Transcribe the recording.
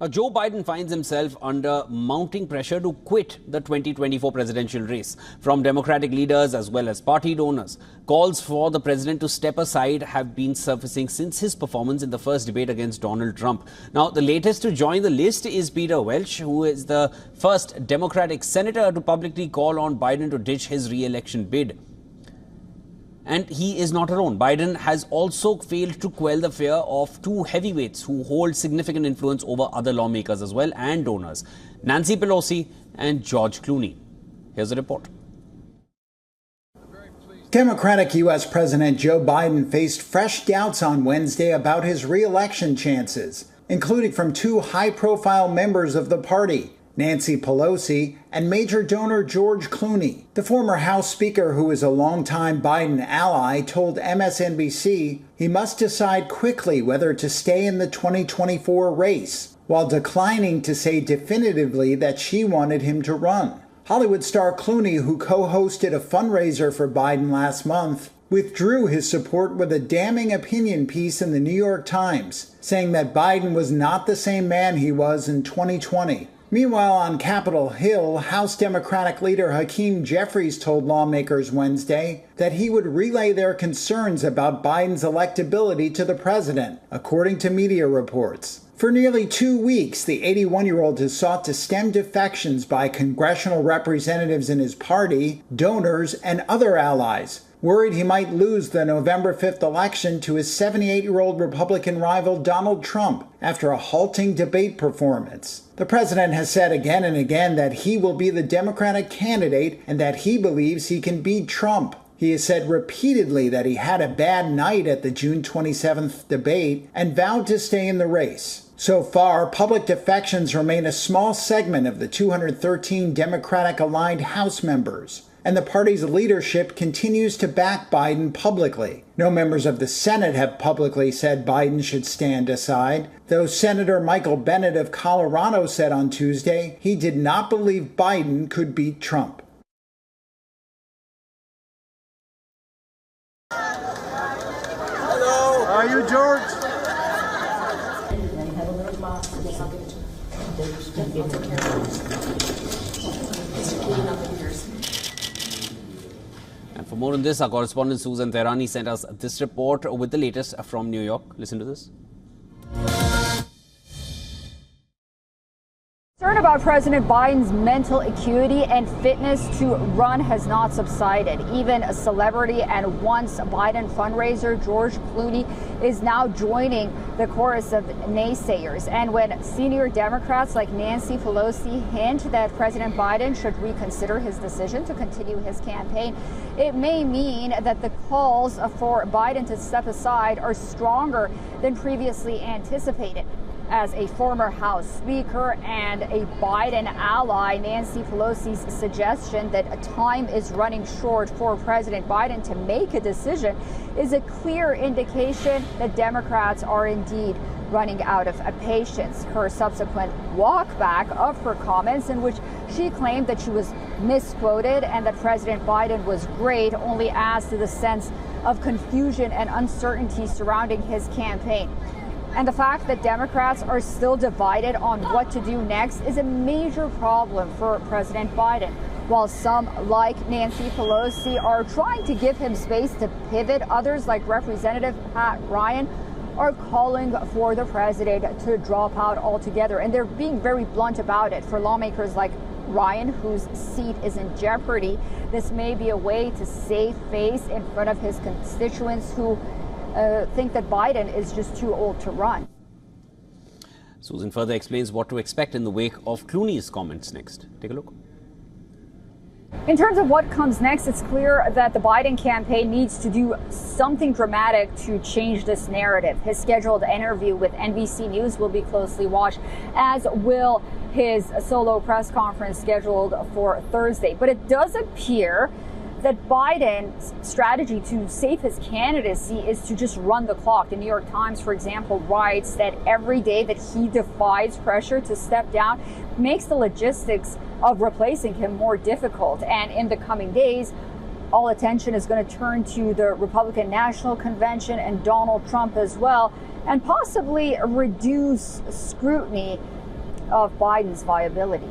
Now, Joe Biden finds himself under mounting pressure to quit the 2024 presidential race from Democratic leaders as well as party donors. Calls for the president to step aside have been surfacing since his performance in the first debate against Donald Trump. Now, the latest to join the list is Peter Welch, who is the first Democratic senator to publicly call on Biden to ditch his re-election bid. And he is not alone. Biden has also failed to quell the fear of two heavyweights who hold significant influence over other lawmakers as well and donors, Nancy Pelosi and George Clooney. Here's a report. Democratic U.S. President Joe Biden faced fresh doubts on Wednesday about his re-election chances, including from two high-profile members of the party, Nancy Pelosi and major donor George Clooney. The former House Speaker, who is a longtime Biden ally, told MSNBC he must decide quickly whether to stay in the 2024 race, while declining to say definitively that she wanted him to run. Hollywood star Clooney, who co-hosted a fundraiser for Biden last month, withdrew his support with a damning opinion piece in the New York Times, saying that Biden was not the same man he was in 2020. Meanwhile, on Capitol Hill, House Democratic leader Hakeem Jeffries told lawmakers Wednesday that he would relay their concerns about Biden's electability to the president, according to media reports. For nearly 2 weeks, the 81-year-old has sought to stem defections by congressional representatives in his party, donors, and other allies, worried he might lose the November 5th election to his 78-year-old Republican rival Donald Trump after a halting debate performance. The president has said again and again that he will be the Democratic candidate and that he believes he can beat Trump. He has said repeatedly that he had a bad night at the June 27th debate and vowed to stay in the race. So far, public defections remain a small segment of the 213 Democratic-aligned House members, and the party's leadership continues to back Biden publicly. No members of the Senate have publicly said Biden should stand aside, though Senator Michael Bennet of Colorado said on Tuesday he did not believe Biden could beat Trump. Hello. How are you, George? And for more on this, our correspondent Susan Tehrani sent us this report with the latest from New York. Listen to this. Concern about President Biden's mental acuity and fitness to run has not subsided. Even a celebrity and once Biden fundraiser George Clooney is now joining the chorus of naysayers. And when senior Democrats like Nancy Pelosi hint that President Biden should reconsider his decision to continue his campaign, it may mean that the calls for Biden to step aside are stronger than previously anticipated. As a former House Speaker and a Biden ally, Nancy Pelosi's suggestion that time is running short for President Biden to make a decision is a clear indication that Democrats are indeed running out of patience. Her subsequent walkback of her comments, in which she claimed that she was misquoted and that President Biden was great, only adds to the sense of confusion and uncertainty surrounding his campaign. And the fact that Democrats are still divided on what to do next is a major problem for President Biden. While some, like Nancy Pelosi, are trying to give him space to pivot, others, like Representative Pat Ryan, are calling for the president to drop out altogether. And they're being very blunt about it. For lawmakers like Ryan, whose seat is in jeopardy, this may be a way to save face in front of his constituents who think that Biden is just too old to run. Susan further explains what to expect in the wake of Clooney's comments next. Take a look. In terms of what comes next, it's clear that the Biden campaign needs to do something dramatic to change this narrative. His scheduled interview with NBC News will be closely watched, as will his solo press conference scheduled for Thursday. But it does appear that Biden's strategy to save his candidacy is to just run the clock. The New York Times, for example, writes that every day that he defies pressure to step down makes the logistics of replacing him more difficult. And in the coming days, all attention is going to turn to the Republican National Convention and Donald Trump as well, and possibly reduce scrutiny of Biden's viability.